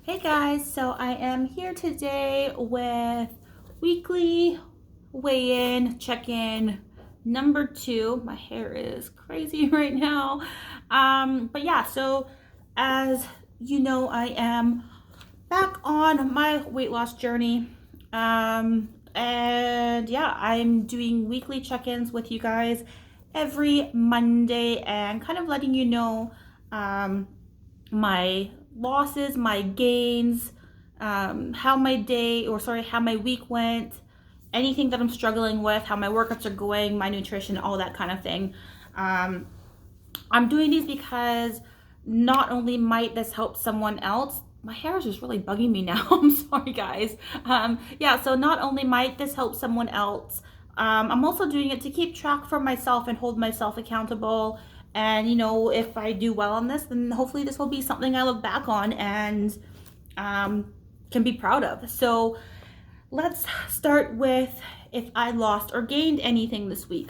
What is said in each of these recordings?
Hey guys, so I am here today with weekly weigh-in, check-in number 2. My hair is crazy right now. But yeah, so as you know, I am back on my weight loss journey. And yeah, I'm doing weekly check-ins with you guys every Monday and kind of letting you know my losses, my gains, how my how my week went, anything that I'm struggling with, how my workouts are going, my nutrition, all that kind of thing. Um, I'm doing these because not only might this help someone else, my hair is just really bugging me now. I'm sorry, guys. Yeah, so not only might this help someone else, I'm also doing it to keep track for myself and hold myself accountable. And, if I do well on this, then hopefully this will be something I look back on and can be proud of. So let's start with if I lost or gained anything this week.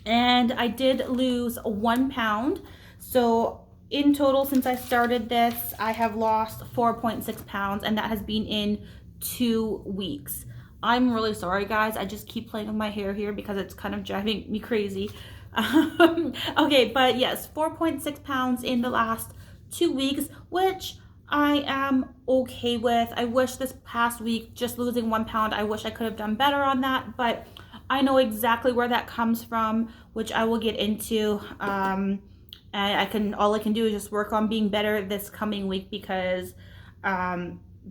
And I did lose 1 pound. So in total, since I started this, I have lost 4.6 pounds, and that has been in 2 weeks. I'm really sorry, guys. I just keep playing with my hair here because it's kind of driving me crazy. Okay, but yes, 4.6 pounds in the last 2 weeks, which I am okay with. I wish this past week, just losing 1 pound, I wish I could have done better on that, but I know exactly where that comes from, which I will get into. And all I can do is just work on being better this coming week because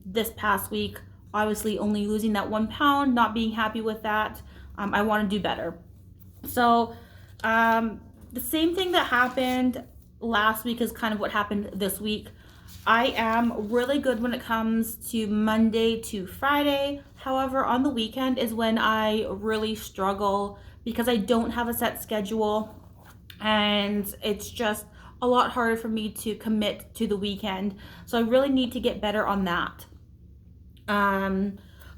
this past week, obviously only losing that 1 pound, not being happy with that. I want to do better. So the same thing that happened last week is kind of what happened this week. I am really good when it comes to Monday to Friday. However, on the weekend is when I really struggle because I don't have a set schedule and it's just a lot harder for me to commit to the weekend. So I really need to get better on that.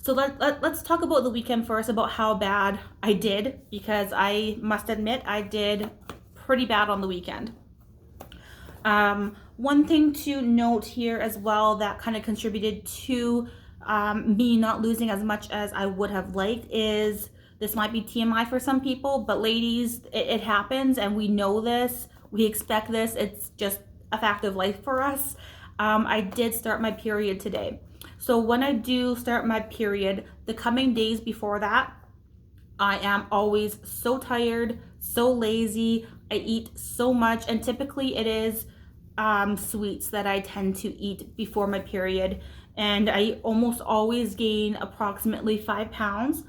So let's talk about the weekend first, about how bad I did, because I must admit I did pretty bad on the weekend. One thing to note here as well that kind of contributed to me not losing as much as I would have liked is, this might be TMI for some people, but ladies, it happens and we know this. We expect this. It's just a fact of life for us. I did start my period today. So when I do start my period, the coming days before that, I am always so tired, so lazy. I eat so much, and typically it is sweets that I tend to eat before my period. And I almost always gain approximately 5 pounds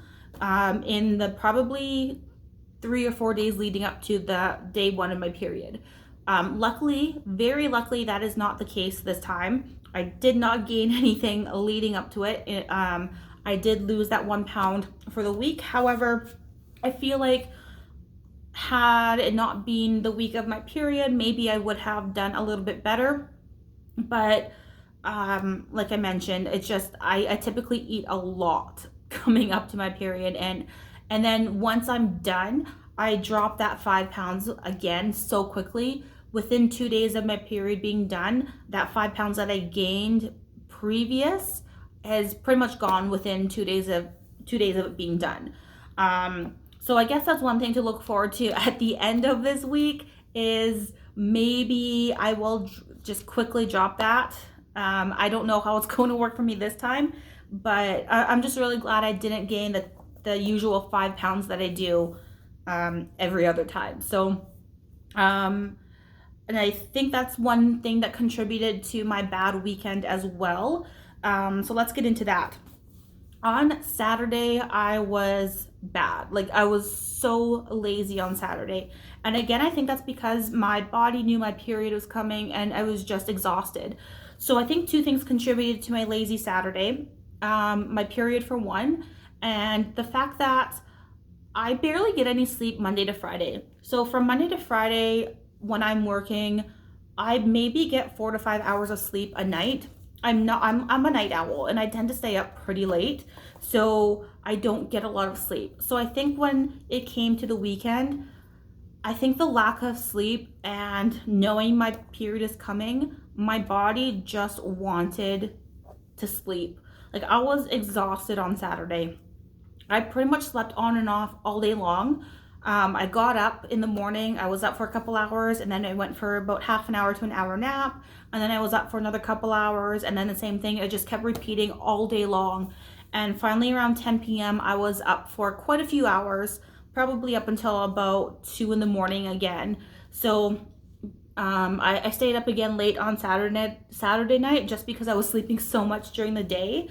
in the probably 3 or 4 days leading up to the day 1 of my period. Luckily, very luckily, that is not the case this time. I did not gain anything leading up to it. I did lose that 1 pound for the week. However, I feel like had it not been the week of my period, maybe I would have done a little bit better. But like I mentioned, it's just I typically eat a lot coming up to my period, and then once I'm done, I drop that 5 pounds again so quickly. Within 2 days of my period being done, that 5 pounds that I gained previous has pretty much gone within 2 days of it being done. So I guess that's one thing to look forward to at the end of this week, is maybe I will just quickly drop that. I don't know how it's going to work for me this time, but I'm just really glad I didn't gain the usual 5 pounds that I do every other time. So, and I think that's one thing that contributed to my bad weekend as well. So let's get into that. On Saturday, I was bad. Like, I was so lazy on Saturday. And again, I think that's because my body knew my period was coming and I was just exhausted. So I think 2 things contributed to my lazy Saturday. My period for one, and the fact that I barely get any sleep Monday to Friday. So from Monday to Friday, when I'm working, I maybe get 4 to 5 hours of sleep a night. I'm a night owl and I tend to stay up pretty late, so I don't get a lot of sleep. So I think when it came to the weekend, I think the lack of sleep and knowing my period is coming, my body just wanted to sleep. Like, I was exhausted on Saturday. I pretty much slept on and off all day long. I got up in the morning. I was up for a couple hours, and then I went for about half an hour to an hour nap, and then I was up for another couple hours, and then the same thing. I just kept repeating all day long. And finally, around 10 p.m., I was up for quite a few hours, probably up until about 2 in the morning again. So I stayed up again late on Saturday night just because I was sleeping so much during the day.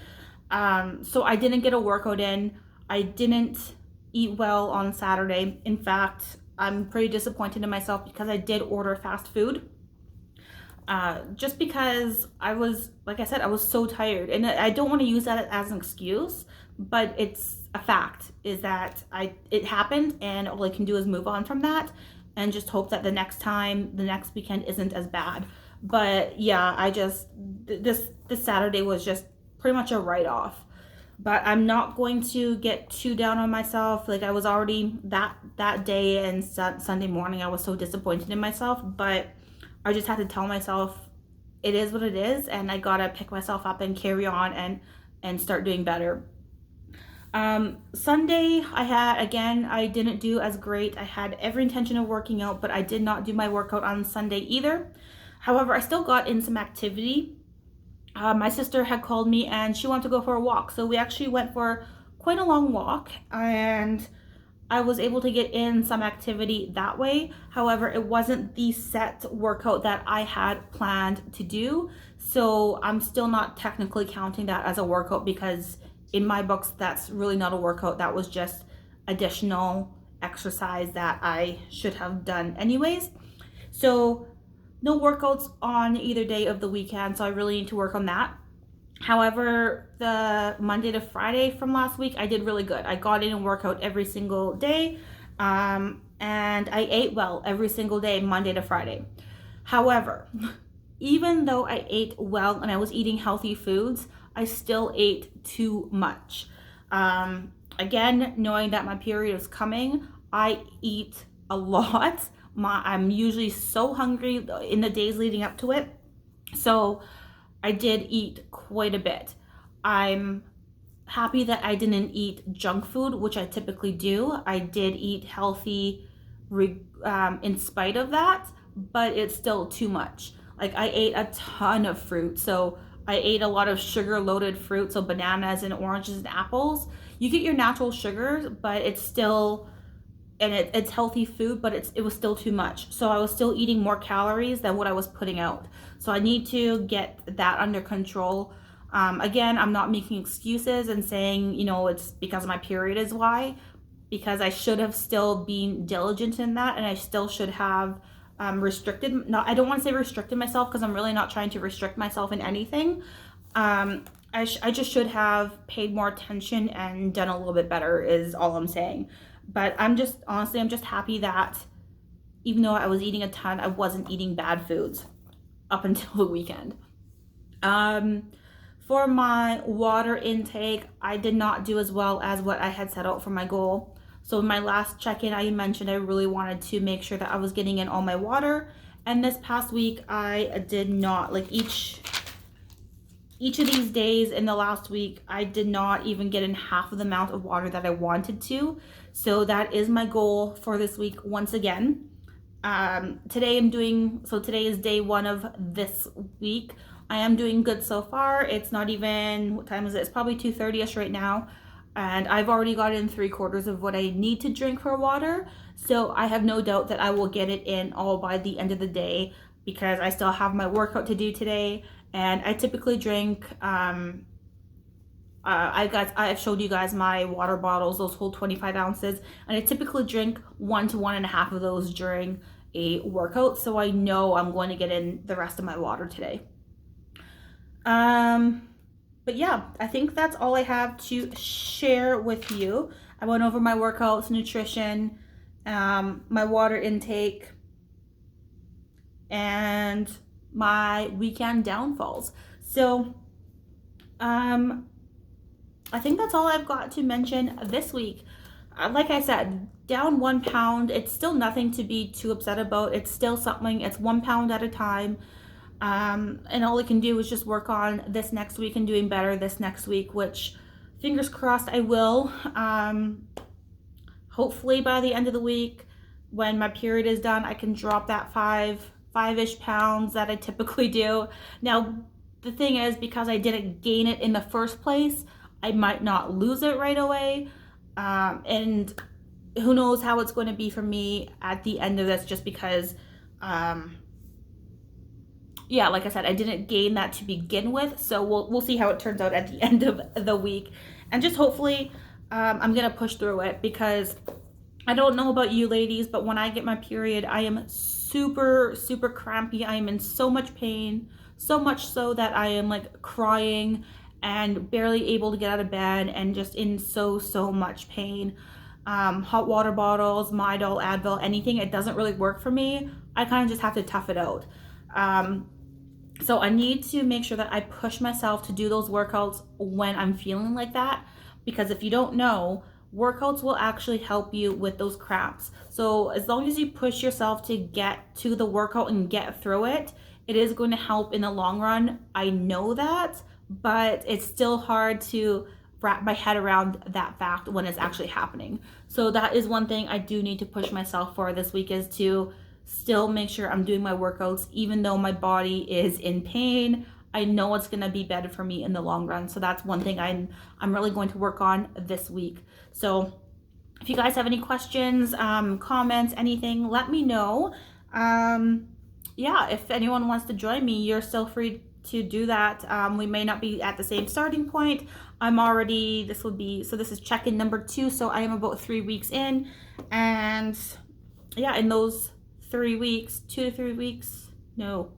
So I didn't get a workout in. I didn't eat well on Saturday. In fact, I'm pretty disappointed in myself because I did order fast food. Just because I was, like I said, I was so tired. And I don't want to use that as an excuse, but it's a fact, is that it happened, and all I can do is move on from that and just hope that the next weekend isn't as bad. But yeah, this Saturday was just pretty much a write-off. But I'm not going to get too down on myself. Like, I was already that day and Sunday morning, I was so disappointed in myself. But I just had to tell myself it is what it is, and I gotta pick myself up and carry on and start doing better. Sunday, I didn't do as great. I had every intention of working out, but I did not do my workout on Sunday either. However, I still got in some activity. My sister had called me and she wanted to go for a walk. So we actually went for quite a long walk, and I was able to get in some activity that way. However, it wasn't the set workout that I had planned to do. So I'm still not technically counting that as a workout, because in my books, that's really not a workout. That was just additional exercise that I should have done anyways. So no workouts on either day of the weekend, so I really need to work on that. However, the Monday to Friday from last week, I did really good. I got in and worked out every single day, and I ate well every single day, Monday to Friday. However, even though I ate well and I was eating healthy foods, I still ate too much. Again, knowing that my period is coming, I eat a lot. I'm usually so hungry in the days leading up to it. So I did eat quite a bit. I'm happy that I didn't eat junk food, which I typically do. I did eat healthy in spite of that, but it's still too much. Like, I ate a ton of fruit. So I ate a lot of sugar-loaded fruit, so bananas and oranges and apples. You get your natural sugars, but it's still, and it's healthy food, but it was still too much. So I was still eating more calories than what I was putting out. So I need to get that under control. Again, I'm not making excuses and saying, it's because my period is why, because I should have still been diligent in that, and I still should have I don't want to say restricted myself, because I'm really not trying to restrict myself in anything. I just should have paid more attention and done a little bit better, is all I'm saying. But I'm just happy that even though I was eating a ton, I wasn't eating bad foods up until the weekend. For my water intake, I did not do as well as what I had set out for my goal. So in my last check-in, I mentioned I really wanted to make sure that I was getting in all my water. And this past week, I did not. Like, each of these days in the last week, I did not even get in half of the amount of water that I wanted to. So that is my goal for this week once again. Today is day 1 of this week. I am doing good so far. It's not even, what time is it? It's probably 2:30ish right now. And I've already got in 3/4 of what I need to drink for water. So I have no doubt that I will get it in all by the end of the day, because I still have my workout to do today. And I typically drink, I've showed you guys my water bottles. Those hold 25 ounces. And I typically drink 1 to 1.5 of those during a workout. So I know I'm going to get in the rest of my water today. But yeah, I think that's all I have to share with you. I went over my workouts, nutrition, my water intake, and my weekend downfalls. So, I think that's all I've got to mention this week. Like I said, down 1 pound, it's still nothing to be too upset about. It's still something, it's 1 pound at a time. And all I can do is just work on this next week and doing better this next week, which fingers crossed I will. Hopefully by the end of the week, when my period is done, I can drop that five-ish pounds that I typically do. Now, the thing is, because I didn't gain it in the first place, I might not lose it right away. And who knows how it's going to be for me at the end of this, just because, yeah, like I said, I didn't gain that to begin with. So we'll see how it turns out at the end of the week. And just hopefully, I'm going to push through it, because I don't know about you ladies, but when I get my period, I am super, super crampy. I am in so much pain, so much so that I am like crying and barely able to get out of bed, and just in so much pain. Hot water bottles, Midol, Advil, anything, it doesn't really work for me. I kind of just have to tough it out. So I need to make sure that I push myself to do those workouts when I'm feeling like that, because if you don't know, workouts will actually help you with those cramps. So as long as you push yourself to get to the workout and get through it, it is going to help in the long run. I know that, but it's still hard to wrap my head around that fact when it's actually happening. So that is one thing I do need to push myself for this week, is to still make sure I'm doing my workouts even though my body is in pain. I know it's going to be better for me in the long run. So that's one thing I'm really going to work on this week. So if you guys have any questions, comments, anything, let me know. Yeah, if anyone wants to join me, you're still free to do that. We may not be at the same starting point. This is check-in number 2. So I am about 3 weeks in, and yeah, in those 3 weeks, 2 to 3 weeks, no.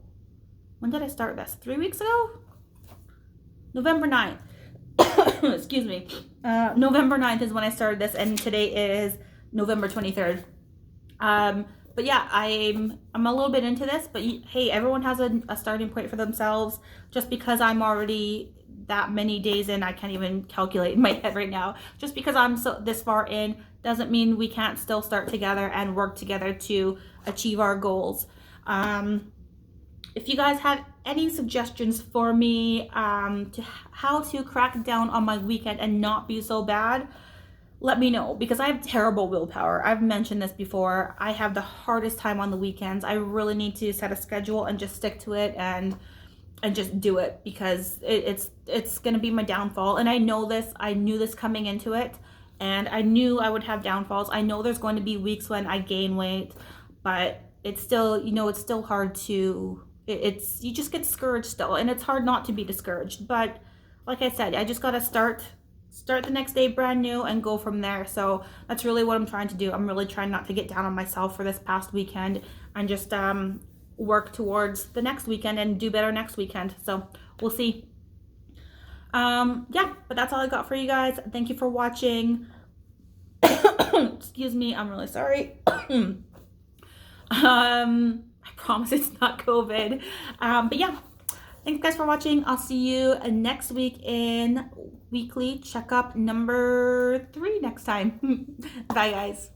When did I start this? 3 weeks ago? November 9th. Excuse me. November 9th is when I started this, and today is November 23rd. But yeah, I'm a little bit into this, but hey, everyone has a starting point for themselves. Just because I'm already that many days in, I can't even calculate in my head right now. Just because I'm this far in doesn't mean we can't still start together and work together to achieve our goals. If you guys have any suggestions for me to how to crack down on my weekend and not be so bad, let me know, because I have terrible willpower. I've mentioned this before. I have the hardest time on the weekends. I really need to set a schedule and just stick to it and just do it, because it's going to be my downfall. And I know this. I knew this coming into it, and I knew I would have downfalls. I know there's going to be weeks when I gain weight, but it's still, it's still hard to, you just get discouraged still, and it's hard not to be discouraged. But like I said, I just got to start the next day brand new and go from there. So that's really what I'm trying to do. I'm really trying not to get down on myself for this past weekend, and just work towards the next weekend and do better next weekend. So we'll see. Yeah, but that's all I got for you guys. Thank you for watching. Excuse me, I'm really sorry. I promise it's not COVID. But yeah, thanks guys for watching. I'll see you next week in weekly checkup number 3 next time. Bye guys.